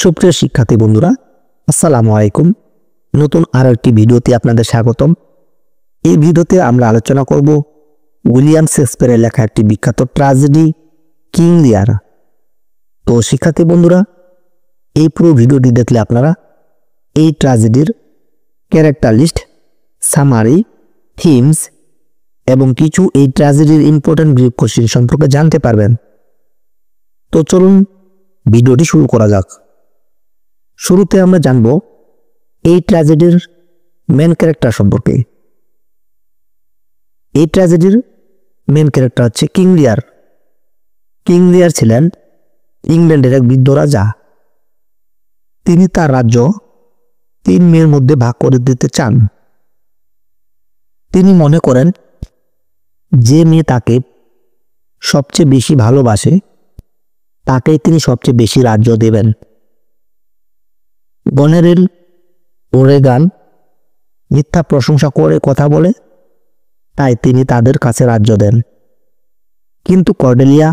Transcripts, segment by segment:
সুপ্রিয় শিক্ষার্থী বন্ধুরা, আসসালামু আলাইকুম। নতুন আরো একটি ভিডিওতে আপনাদের স্বাগতম। এই ভিডিওতে আমরা আলোচনা করব উইলিয়াম শেক্সপিয়ারের লেখা একটি বিখ্যাত ট্র্যাজেডি কিং লিয়ার। তো শিক্ষার্থী বন্ধুরা, এই পুরো ভিডিওটি দেখলে আপনারা এই ট্র্যাজেডির ক্যারেক্টার লিস্ট, সামারি, থিমস এবং কিছু এই ট্র্যাজেডির ইম্পর্টেন্ট গ্রিক কোশ্চেন সম্পর্কে জানতে পারবেন। তো চলুন ভিডিওটি শুরু করা যাক। শুরুতে আমরা জানব এই ট্র্যাজেডির মেন ক্যারেক্টার সম্পর্কে। এই ট্র্যাজেডির মেন ক্যারেক্টার হচ্ছে কিং লিয়ার। কিং লিয়ার ছিলেন ইংল্যান্ডের এক বৃদ্ধ রাজা। তিনি তার রাজ্য 3 মেয়ের মধ্যে ভাগ করে দিতে চান। তিনি মনে করেন যে মেয়ে তাকে সবচেয়ে বেশি ভালোবাসে তাকেই তিনি সবচেয়ে বেশি রাজ্য দেবেন। গনেরিল ও রেগান মিথ্যা প্রশংসা করে কথা বলে, তাই তিনি তাদের কাছে রাজ্য দেন। কিন্তু কর্ডেলিয়া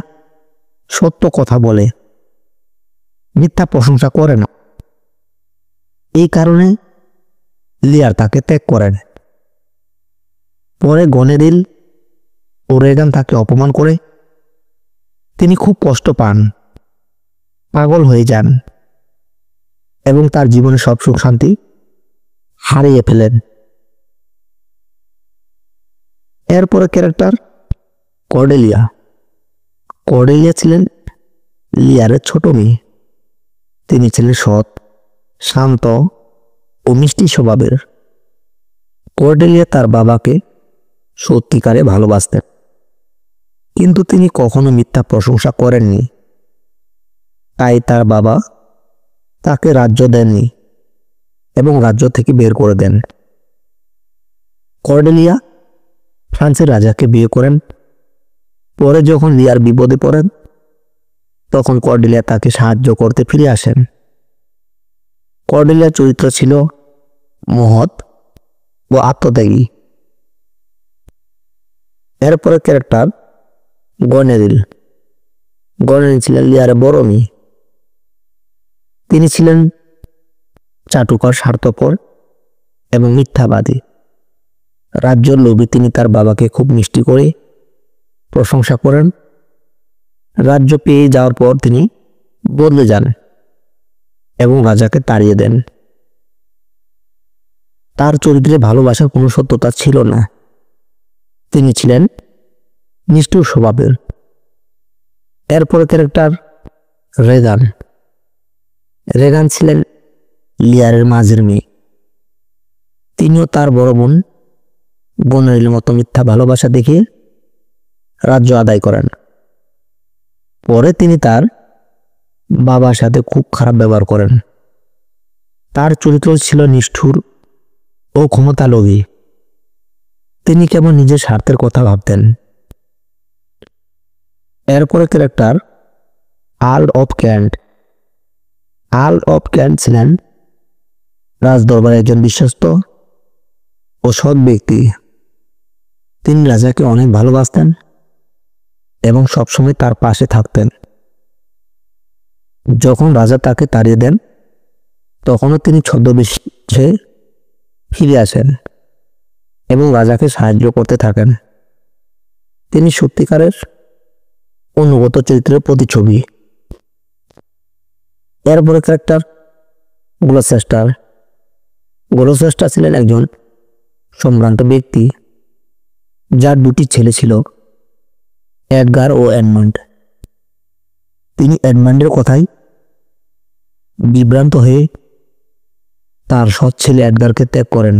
সত্য কথা বলে, মিথ্যা প্রশংসা করে না। এই কারণে লিয়ার তাকে ত্যাগ করেন। পরে গনেরিল ও রেগান তাকে অপমান করে তিনি খুব কষ্ট পান, পাগল হয়ে যান এবং তার জীবনে সব সুখ শান্তি হারিয়ে ফেলেন। এরপরে ক্যারেক্টার কর্ডেলিয়া। কর্ডেলিয়া ছিলেন লিয়ারের ছোট মেয়ে। তিনি ছিলেন সৎ, শান্ত ও মিষ্টি স্বভাবের। কর্ডেলিয়া তার বাবাকে সত্যিকারে ভালোবাসতেন, কিন্তু তিনি কখনো মিথ্যা প্রশংসা করেননি। তাই তার বাবা তাকে রাজ্য দেননি এবং রাজ্য থেকে বের করে দেন। কর্ডেলিয়া ফ্রান্সের রাজাকে বিয়ে করেন। পরে যখন লিয়ার বিপদে পড়েন, তখন কর্ডেলিয়া তাকে সাহায্য করতে ফিরে আসেন। কর্ডেলিয়ার চরিত্র ছিল মহৎ ও আত্মত্যাগী। এরপরে ক্যারেক্টার গনেরিল। গনেরিল ছিলেন লিয়ারের বড় মেয়ে। তিনি ছিলেন চাটুকর, স্বার্থপর এবং মিথ্যাবাদী। রাজ্যের লোভে তিনি তার বাবাকে খুব মিষ্টি করে প্রশংসা করেন। রাজ্য পেয়ে যাওয়ার পর তিনি বদলে যান এবং রাজাকে তাড়িয়ে দেন। তার চরিত্রে ভালোবাসার কোনো সত্যতা ছিল না। তিনি ছিলেন নিষ্ঠুর স্বভাবের। এরপরে ক্যারেক্টার রেগান। রেগান ছিলেন লিয়ারের মাঝের মেয়ে। তিনিও তার বড় বোন গনেরিলের মতো মিথ্যা ভালোবাসা দেখিয়ে রাজ্য আদায় করেন। পরে তিনি তার বাবার সাথে খুব খারাপ ব্যবহার করেন। তার চরিত্র ছিল নিষ্ঠুর ও ক্ষমতালোভী। তিনি কেবল নিজের স্বার্থের কথা ভাবতেন। এরপরে character Earl of can't. Earl of can't ছিলেন রাজদরবারের একজন বিশ্বস্ত ও সৎ ব্যক্তি। তিনি রাজাকে অনেক ভালোবাসতেন এবং সবসময় তার পাশে থাকতেন। যখন রাজা তাকে তাড়িয়ে দেন, তখনও তিনি ছদ্মবেশে ফিরে আসেন এবং রাজাকে সাহায্য করতে থাকেন। তিনি সত্যিকারের অনুগত চরিত্রের প্রতিচ্ছবি। এরপরে ক্যারেক্টার গ্লুচেস্টার। গ্লুচেস্টার ছিলেন একজন সম্ভ্রান্ত ব্যক্তি যার 2টি ছেলে ছিল, এডগার ও এডমান্ড। তিনি এডমান্ডের কথায় বিভ্রান্ত হয়ে তার সৎ ছেলে এডগারকে ত্যাগ করেন।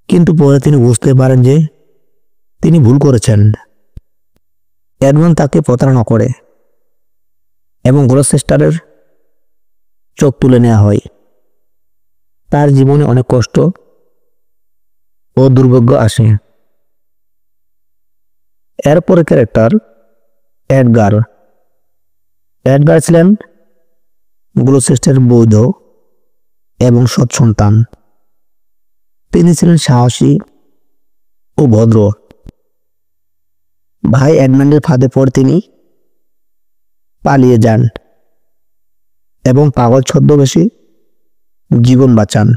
কিন্তু পরে তিনি বুঝতে পারেন যে তিনি ভুল করেছেন। এডমান্ড তাকে প্রতারণা করে এবং গ্লুচেস্টারের চোখ তুলে নেওয়া হয়। তার জীবনে অনেক কষ্ট ও দুর্ভাগ্য আসে। এরপরে ক্যারেক্টার এডগার। এডগার ছিলেন গ্লুচেস্টারের বৈধ এবং সৎ সন্তান। তিনি ছিলেন সাহসী ও ভদ্র। ভাই এডমান্ডের ফাঁদে পড়ে তিনি পালিয়ে যান এবং পাগল ছদ্মবেশে জীবন বাঁচান।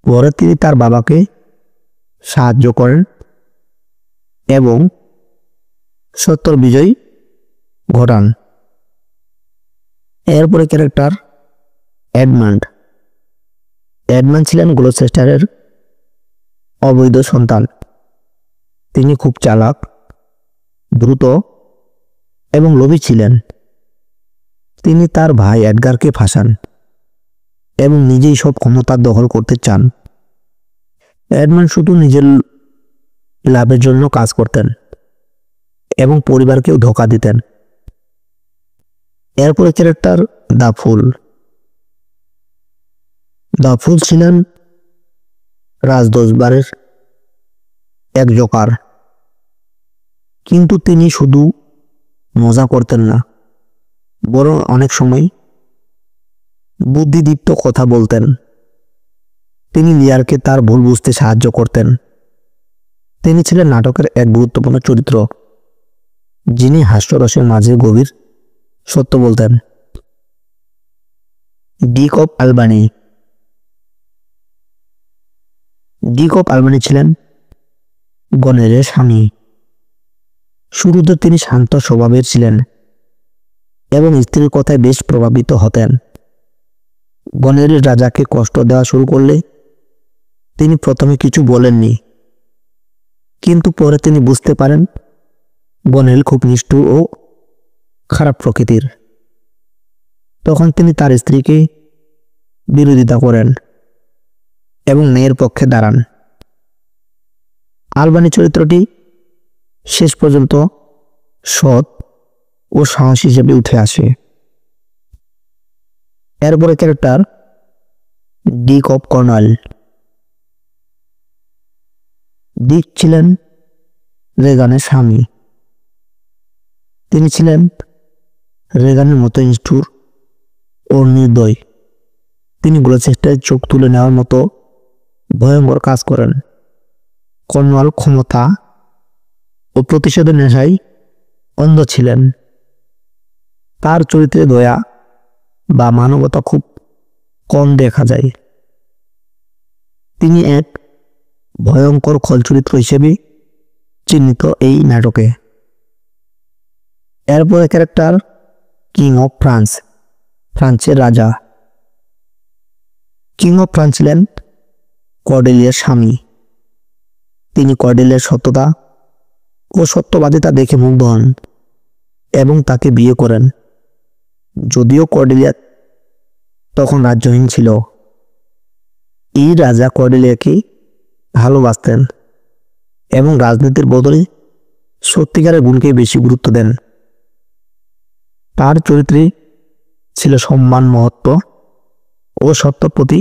পরে তিনি তার বাবাকে সাহায্য করেন এবং সত্যর বিজয় ঘটান। এরপরে ক্যারেক্টার এডমান্ড। এডমান্ড ছিলেন গ্লুচেস্টারের অবৈধ সন্তান। তিনি খুব চালাক, দ্রুত এবং লোভী ছিলেন। তিনি তার ভাই এডগারকে ফাঁসান এবং নিজেই সব ক্ষমতা দখল করতে চান। এডমান্ড শুধু নিজের লাভের জন্য কাজ করতেন এবং পরিবারকেও ধোঁকা দিতেন। এরপরে ক্যারেক্টার দ্য ফুল। দ্য ফুল ছিলেন রাজদরবারের এক জোকার, কিন্তু তিনি শুধু মজা করতেন না, বরং অনেক সময় বুদ্ধিদীপ্ত কথা বলতেন। তিনি লিয়ারকে তার ভুল বুঝতে সাহায্য করতেন। তিনি ছিলেন নাটকের এক গুরুত্বপূর্ণ চরিত্র, যিনি হাস্যরসের মাঝে গভীর সত্য বলতেন। Duke of Albany. Duke of Albany ছিলেন গনেরের স্বামী। শুরুতে তিনি শান্ত স্বভাবের ছিলেন এবং স্ত্রীর কথায় বেশ প্রভাবিত হতেন। গনেরের রাজাকে কষ্ট দেওয়া শুরু করলে তিনি প্রথমে কিছু বলেননি, কিন্তু পরে তিনি বুঝতে পারেন গনেরেল খুব নিষ্ঠুর ও খারাপ প্রকৃতির। তখন তিনি তার স্ত্রীকে বিরোধিতা করেন এবং মেয়ের পক্ষে দাঁড়ান। আলবানি চরিত্রটি শেষ পর্যন্ত সৎ ও সাহস হিসেবে উঠে আসে। এরপরে ক্যারেক্টার ডিক অফ কর্নওয়াল। ডিক ছিলেন রেগানের স্বামী। তিনি ছিলেন রেগানের মতো নিষ্ঠুর ও নির্দয়। তিনি গ্লুচেস্টারের চোখ তুলে নেওয়ার মতো ভয়ঙ্কর কাজ করেন। কর্নওয়াল ক্ষমতা ও প্রতিশোধের নেশায় অন্ধ ছিলেন। তার চরিত্রে দয়া বা মানবতা খুব কম দেখা যায়। তিনি এক ভয়ঙ্কর খল চরিত্র হিসেবে চিহ্নিত এই নাটকে। এরপরে ক্যারেক্টার কিং অফ ফ্রান্স। ফ্রান্সের রাজা। কিং অফ ফ্রান্স ছিলেন কর্ডেলিয়ার স্বামী। তিনি কর্ডেলিয়ার সততা ও সত্যবাদিতা দেখে মুগ্ধ হন এবং তাকে বিয়ে করেন। যদিও কর্ডেলিয়া তখন রাজ্যহীন ছিল, এই রাজা কর্ডেলিয়াকে ভালোবাসতেন এবং রাজনীতির বদলে সত্যিকারের গুণকে বেশি গুরুত্ব দেন। তার চরিত্রে ছিল সম্মান, মহত্ব ও সত্যর প্রতি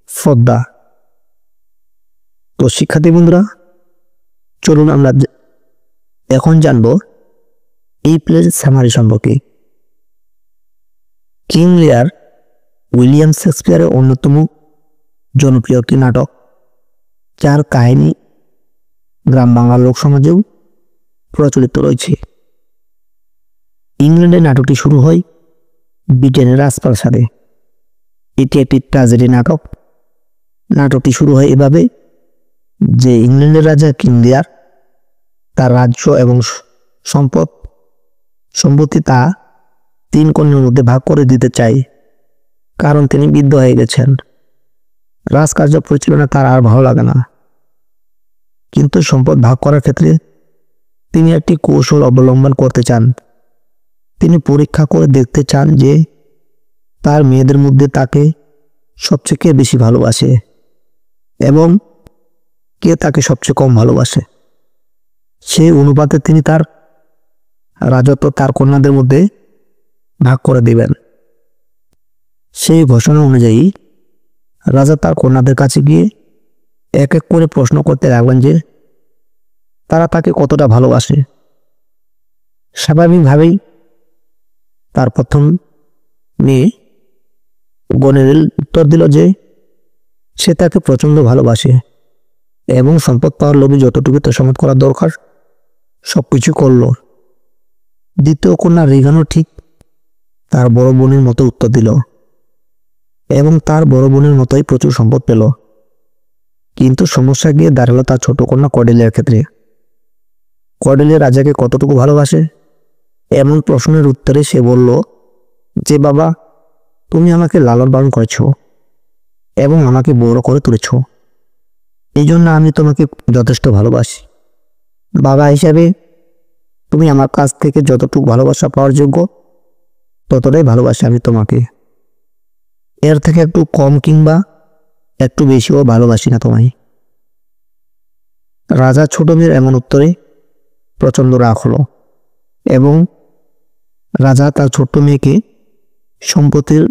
শ্রদ্ধা। তো শিক্ষার্থী বন্ধুরা, চলুন আমরা এখন জানব এই প্লের সামারি সম্পর্কে। কিং লিয়ার উইলিয়াম শেক্সপিয়ারের অন্যতম জনপ্রিয় একটি নাটক, যার কাহিনী গ্রাম বাংলার লোকসমাজেও প্রচলিত রয়েছে। ইংল্যান্ডে নাটকটি শুরু হয় ব্রিটেনের রাজপ্রাসাদে। এটি একটি ট্র্যাজেডি নাটক। নাটকটি শুরু হয় এভাবে যে ইংল্যান্ডের রাজা কিং লিয়ার তার রাজ্য এবং সম্পত্তি তা 3 কন্যার মধ্যে ভাগ করে দিতে চায়, কারণ তিনি বৃদ্ধ হয়ে গেছেন। রাজকার্য পরিচালনা তার আর ভালো লাগে না, কিন্তু সম্পদ ভাগ করার ক্ষেত্রে তিনি একটি কৌশল অবলম্বন করতে চান। তিনি পরীক্ষা করে দেখতে চান যে তার মেয়েদের মধ্যে তাকে সবচেয়ে বেশি ভালোবাসে এবং কে তাকে সবচেয়ে কম ভালোবাসে। সেই অনুপাতে তিনি তার রাজত্ব তার কন্যাদের মধ্যে ভাগ করে দিবেন। সেই ঘোষণা অনুযায়ী রাজা তার কন্যাদের কাছে গিয়ে এক এক করে প্রশ্ন করতে লাগলেন যে তারা তাকে কতটা ভালোবাসে। স্বাভাবিকভাবেই তার প্রথম মেয়ে গনেরেল উত্তর দিল যে সে তাকে প্রচণ্ড ভালোবাসে এবং সম্পদ পাওয়ার লোভে যতটুকু তোষামত করা দরকার সবকিছু করল। দ্বিতীয় কন্যা রেগানও ঠিক তার বড় বোনের মতো উত্তর দিল এবং তার বড় বোনের মতোই প্রচুর সম্পদ পেল। কিন্তু সমস্যা গিয়ে দাঁড়ালো তার ছোট কন্যা কর্ডেলিয়ার ক্ষেত্রে। কর্ডেলিয়া রাজাকে কতটুকু ভালোবাসে এমন প্রশ্নের উত্তরে সে বলল যে, বাবা, তুমি আমাকে লালন পালন করেছ এবং আমাকে বড় করে তুলেছ, এই জন্য আমি তোমাকে যথেষ্ট ভালোবাসি। বাবা হিসাবে তুমি আমার কাছ থেকে যতটুকু ভালোবাসা পাওয়ার যোগ্য ততটাই ভালোবাসি আমি তোমাকে। এর থেকে একটু কম কিংবা একটু বেশিও ভালোবাসি না তোমায়। রাজা ছোট মেয়ের এমন উত্তরে প্রচণ্ড রাগ হলো এবং রাজা তার ছোট্ট মেয়েকে সম্পত্তির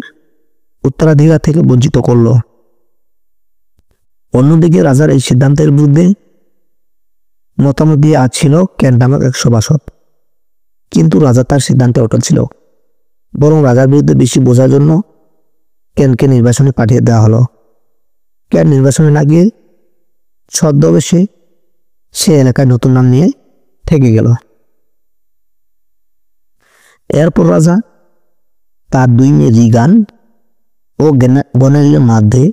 উত্তরাধিকার থেকে বঞ্চিত করল। অন্যদিকে রাজার এই সিদ্ধান্তের বিরুদ্ধে মতামত দিয়ে ছিল কেন্ট নামক এক সভাসদ। কিন্তু রাজা তার সিদ্ধান্তে অটল ছিল। বরং রাজার বিরুদ্ধে বেশি বোঝার জন্য কেনকে নির্বাসনে পাঠিয়ে দেওয়া হলো। কেন নির্বাসনে না গিয়ে ছদ্মবেশে সে এলাকায় নতুন নাম নিয়ে থেকে গেল। এরপর রাজা তার দুই মেয়ে রিগান ও গনেলিনের মধ্যে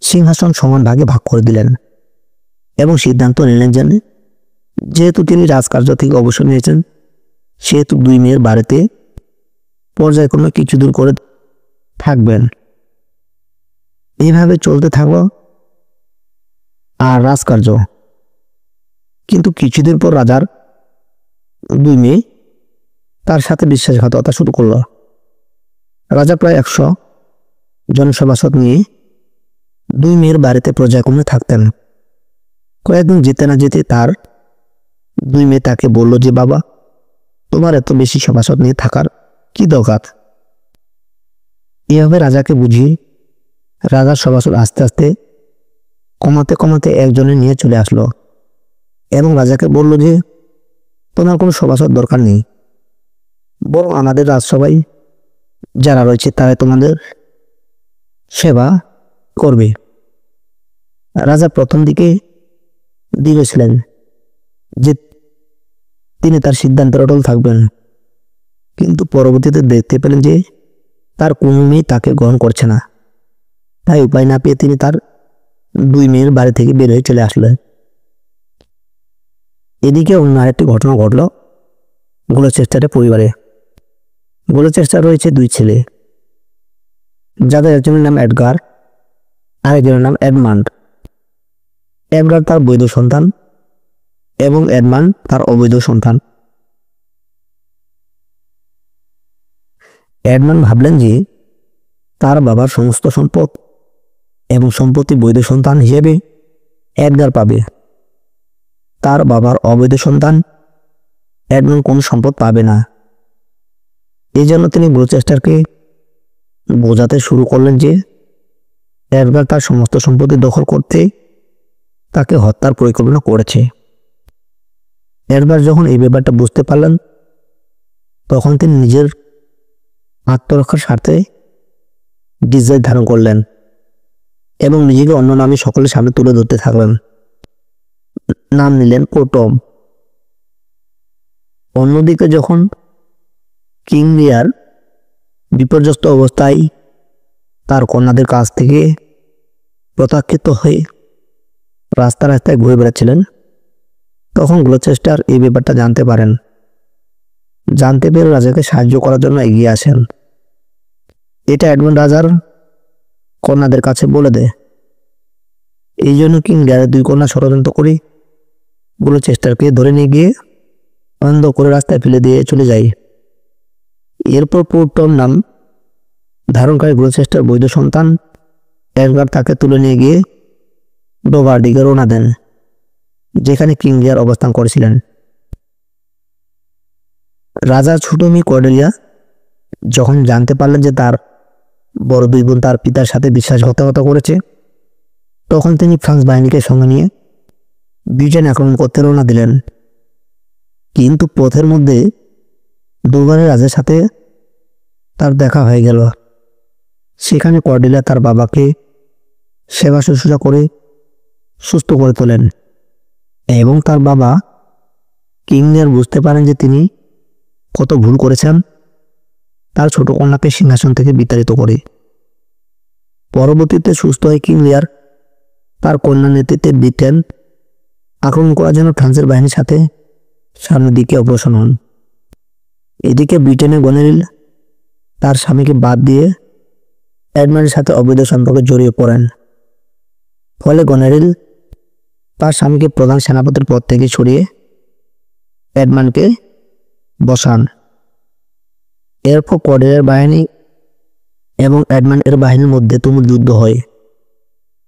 সিংহাসন সমান ভাগে ভাগ করে দিলেন এবং সিদ্ধান্ত নিলেন যে যেহেতু তিনি রাজকার্য থেকে অবসর নিয়েছেন সেহেতু দুই মেয়ের বাড়িতে পর্যায়ক্রমে কিছু দূর করে থাকবেন। এইভাবে চলতে থাকলো আর রাজকার্য। কিন্তু কিছুদিন পর রাজার দুই মেয়ে তার সাথে বিশ্বাসঘাতকতা শুরু করল। রাজা প্রায় 100 জন সভাসদ নিয়ে দুই মেয়ের বাড়িতে পর্যায়ক্রমে থাকতেন। কয়েকদিন যেতে না যেতে তার দুই মেয়ে তাকে বলল যে, বাবা, তোমার এত বেশি সভাসদ নিয়ে থাকার কি দরকার? এভাবে রাজাকে বুঝিয়ে রাজার সভাসদ আস্তে আস্তে কমাতে কমাতে একজনে নিয়ে চলে আসলো এবং রাজাকে বলল যে, তোমার কোনো সভাসদ দরকার নেই, বরং আমাদের রাজসভায় যারা রয়েছে তারাই তোমাদের সেবা করবে। রাজা প্রথম দিকে দৃঢ় ছিলেন যে তিনি তার সিদ্ধান্তে অটল থাকবেন, কিন্তু পরবর্তীতে দেখতে পেলেন যে তার কোনো মেয়ে তাকে গ্রহণ করছে না। তাই উপায় না পেয়ে তিনি তার দুই মেয়ের বাড়ি থেকে বের হয়ে চলে আসলেন। এদিকে অন্য আরেকটি ঘটনা ঘটল গ্লুচেস্টারের পরিবারে। গ্লুচেস্টার রয়েছে দুই ছেলে, যাদের একজনের নাম এডগার আর একজনের নাম এডমান্ড। এডগার তার বৈধ সন্তান এবং এডমান্ড তার অবৈধ সন্তান। এডমান্ড ভাবলেন যে তার বাবার সমস্ত সম্পদ এবং সম্পত্তি বৈধ সন্তান হিসেবে এডগার পাবে, তার বাবার অবৈধ সন্তান এডমান্ড কোনো সম্পদ পাবে না। এই জন্য তিনি গ্লুচেস্টারকে বোঝাতে শুরু করলেন যে এডগার তার সমস্ত সম্পত্তি দখল করতে তাকে হত্যার পরিকল্পনা করেছে। এডগার যখন এই ব্যাপারটা বুঝতে পারলেন তখন তিনি নিজের আত্মরক্ষার স্বার্থে ডিসগাইজ ধারণ করলেন এবং নিজেকে অন্য নামে সকলের সামনে তুলে ধরতে থাকলেন। নাম নিলেন প্রোটম। অন্যদিকে যখন কিং লিয়ার বিপর্যস্ত অবস্থায় তার কন্যাদের কাছ থেকে প্রত্যাখ্যিত হয়ে রাস্তা রাস্তায় ঘুরে বেড়াচ্ছিলেন তখন গ্লুচেস্টার এই ব্যাপারটা জানতে পারেন। জানতে পেরে রাজাকে সাহায্য করার জন্য এগিয়ে আসেন। এটা এডমন্ড রাজার কন্যাদের কাছে বলে দেয়। এই জন্য কিং লিয়ারের দুই কন্যা ষড়যন্ত্র করে গ্লুচেস্টারকে ধরে নিয়ে গিয়ে অন্ধ করে রাস্তায় ফেলে দিয়ে চলে যায়। এরপর প্রোটম নাম ধারণকারী গ্লুচেস্টার বৈধ সন্তান এডগার তাকে তুলে নিয়ে গিয়ে ডোভার দিকে রওনা দেন, যেখানে কিং লিয়ার অবস্থান করেছিলেন। রাজার ছোট মেয়ে কর্ডেলিয়া যখন জানতে পারলেন যে তার বড় দুই বোন তার পিতার সাথে বিশ্বাসঘাতকতা করেছে তখন তিনি ফ্রান্স বাহিনীকে সঙ্গে নিয়ে ব্রিটেন আক্রমণ করতে রওনা দিলেন। কিন্তু পথের মধ্যে ডোভারের রাজার সাথে তার দেখা হয়ে গেল। সেখানে কর্ডেলিয়া তার বাবাকে সেবা শুশ্রূষা করে সুস্থ করে তোলেন এবং তার বাবা কিং লিয়ার বুঝতে পারেন যে তিনি কত ভুল করেছেন তার ছোট কন্যাকে সিংহাসন থেকে বিতাড়িত করে। পরবর্তীতে সুস্থ হয়ে কিং লিয়ার তার কন্যার নেতৃত্বে ব্রিটেন আক্রমণ করার জন্য ফ্রান্সের বাহিনীর সাথে সামনের দিকে অগ্রসর হন। এদিকে ব্রিটেনের গনেরিল তার স্বামীকে বাদ দিয়ে এডমান্ডের সাথে অবৈধ সম্পর্কে জড়িয়ে পড়েন। ফলে গনেরিল তার স্বামীকে প্রধান সেনাপতির পদ থেকে সরিয়ে এডমান্ডকে বসান। এরপর কর্ডেলিয়ার বাহিনী এবং এডমান্ডের বাহিনীর মধ্যে তুমুল যুদ্ধ হয়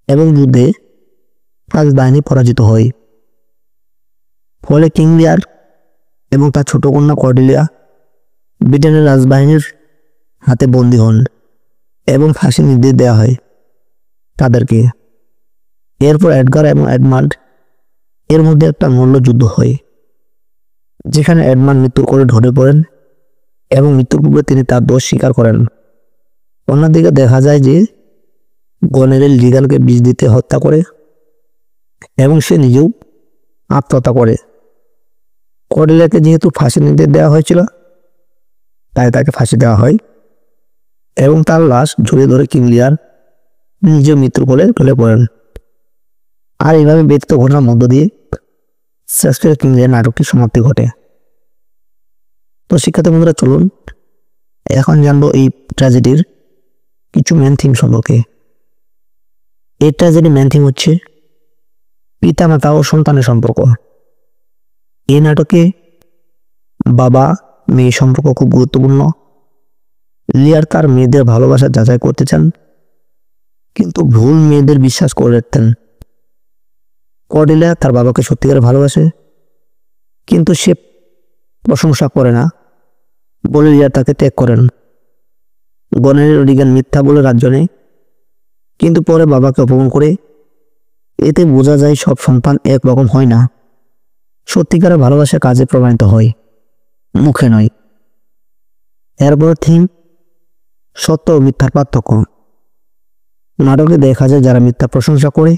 এবং যুদ্ধে ফ্রান্স বাহিনী পরাজিত হয়। ফলে কিং লিয়ার এবং তার ছোট কন্যা কর্ডেলিয়া ব্রিটেনের রাজবাহিনীর হাতে বন্দী হন এবং ফাঁসির নির্দেশ দেওয়া হয় তাদেরকে। এরপর এডগার এবং এডমান্ড এর মধ্যে একটা মল্লযুদ্ধ হয়, যেখানে এডমান্ড মৃত্যুর কোলে ঢলে পড়েন এবং মৃত্যুর পূর্বে তিনি তার দোষ স্বীকার করেন। অন্যদিকে দেখা যায় যে গনেরিল রিগানকে বিষ দিতে হত্যা করে এবং সে নিজেও আত্মহত্যা করে। কর্ডেলিয়াকে যেহেতু ফাঁসির নির্দেশ দেওয়া হয়েছিল, তাই তাকে ফাঁসি দেওয়া হয় এবং তার লাশ ঝুলিয়ে ধরে কিং লিয়ার নিজেও মৃত্যুর কোলে ঢলে পড়েন। আর এইভাবে ব্যতীত ঘটনার মধ্য দিয়ে শেক্সপিয়ার কিং লিয়ার নাটকটির সমাপ্তি ঘটে। তো শিক্ষার্থী বন্ধুরা, চলুন এখন জানবো এই ট্র্যাজেডির কিছু মেন থিম সম্পর্কে। এই ট্র্যাজেডির মেন থিম হচ্ছে পিতামাতা ও সন্তানের সম্পর্ক। এই নাটকে বাবা মেয়ে সম্পর্ক খুব গুরুত্বপূর্ণ। লিয়ার তার মেয়েদের ভালোবাসা যাচাই করতে চান, কিন্তু ভুল মেয়েদের বিশ্বাস করে রাখতেন। কর্ডেলিয়া তার বাবাকে সত্যিকার ভালোবাসে, কিন্তু সে প্রশংসা করে না বলে লিয়ার তাকে ত্যাগ করেন। গনেরিল রিগান মিথ্যা বলে রাজ্য নেয়, কিন্তু পরে বাবাকে অপমান করে। এতে বোঝা যায় সব সন্তান একরকম হয় না। সত্যিকারের ভালোবাসা কাজে প্রমাণিত হয়, মুখে নয়। এরপর থিম সত্য ও মিথ্যার পার্থক্য। নাটকে দেখা যায় যারা মিথ্যা প্রশংসা করে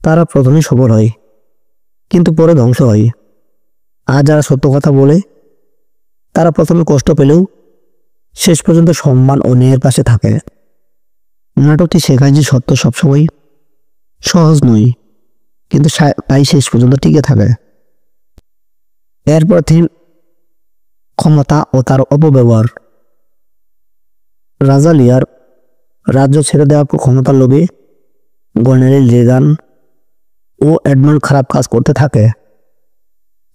তারা প্রথমে সফল হয়, কিন্তু পরে ধ্বংস হয়। আর যারা সত্য কথা বলে তারা প্রথমে কষ্ট পেলেও শেষ পর্যন্ত সম্মান ও ন্যায়ের পাশে থাকে। নাটকটি শেখায় যে সত্য সবসময় সহজ নয়, কিন্তু তাই শেষ পর্যন্ত টিকে থাকে। এরপর থিম ক্ষমতা ও তার অপব্যবহার। রাজা লিয়ার রাজ্য ছেড়ে দেওয়ার পর ক্ষমতার লোভে গনেরিল রিগান ও এডমান্ড খারাপ কাজ করতে থাকে।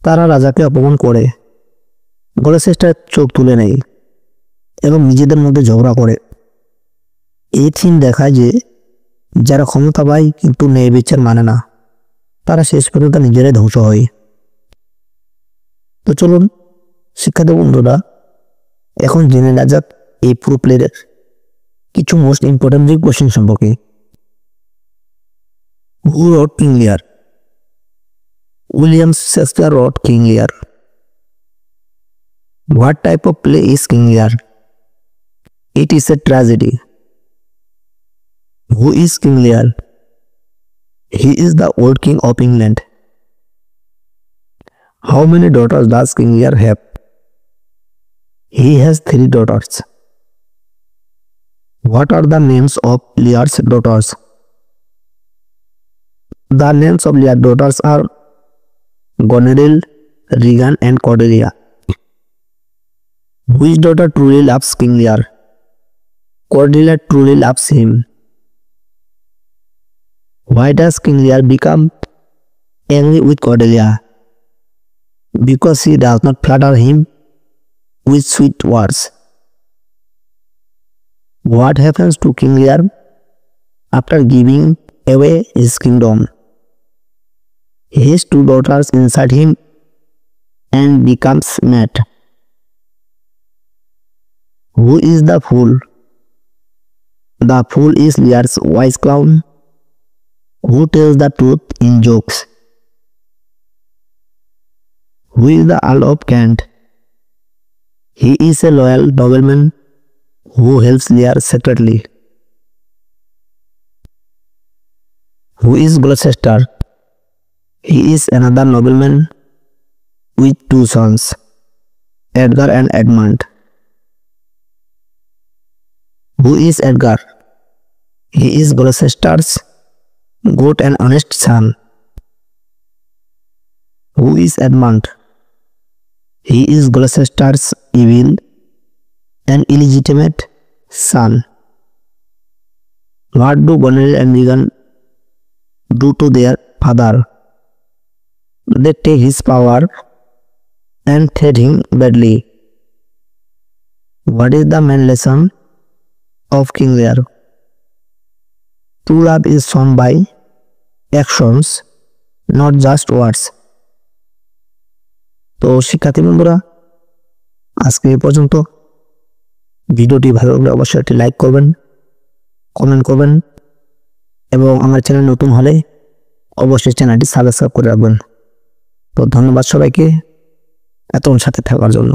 তারা রাজাকে অপমান করে, গলেসেস্টার চোখ তুলে নেয় এবং নিজেদের মধ্যে ঝগড়া করে। এই থিম দেখায় যে যারা ক্ষমতা পায় কিন্তু ন্যায় বিচার মানে না, তারা শেষ পর্যন্ত নিজেরাই ধ্বংস হয়। তো চলুন শিক্ষার্থী বন্ধুরা, এখন জেনে নেওয়া যাক এই পুরো প্লের কিছু মোস্ট ইম্পর্টেন্ট কোয়েশ্চেন সম্পর্কে। হু রট কিং লিয়ার? উইলিয়াম শেক্সপিয়ার রট কিং লিয়ার। What type of play is King Lear? It is a tragedy. Who is King Lear? He is the old king of England. How many daughters does King Lear have? He has 3 daughters. What are the names of Lear's daughters? The names of Lear's daughters are Goneril, Regan and Cordelia. Which daughter truly loves King Lear? Cordelia truly loves him. Why does King Lear become angry with Cordelia? Because he does not flatter him with sweet words. What happens to King Lear after giving away his kingdom? His 2 daughters inside him and becomes mad. Who is the fool? The fool is Lear's wise clown who tells the truth in jokes. Who is the Earl of Kent? He is a loyal nobleman who helps Lear secretly. Who is Gloucester? He is another nobleman with 2 sons, Edgar and Edmund. Who is Edgar? He is Gloucester's good and honest son. Who is Edmund? He is Gloucester's evil and illegitimate son. What do Bonner and Regan do to their father? They take his power and treat him badly. What is the main lesson of King Lear? True love is shown by actions, not just words. তো শিক্ষার্থী বন্ধুরা, আজকে এই পর্যন্ত। ভিডিওটি ভালো লাগলে অবশ্যই একটি লাইক করবেন, কমেন্ট করবেন এবং আমার চ্যানেল নতুন হলে অবশ্যই চ্যানেলটি সাবস্ক্রাইব করে রাখবেন। তো ধন্যবাদ সবাইকে এতক্ষণ সাথে থাকার জন্য।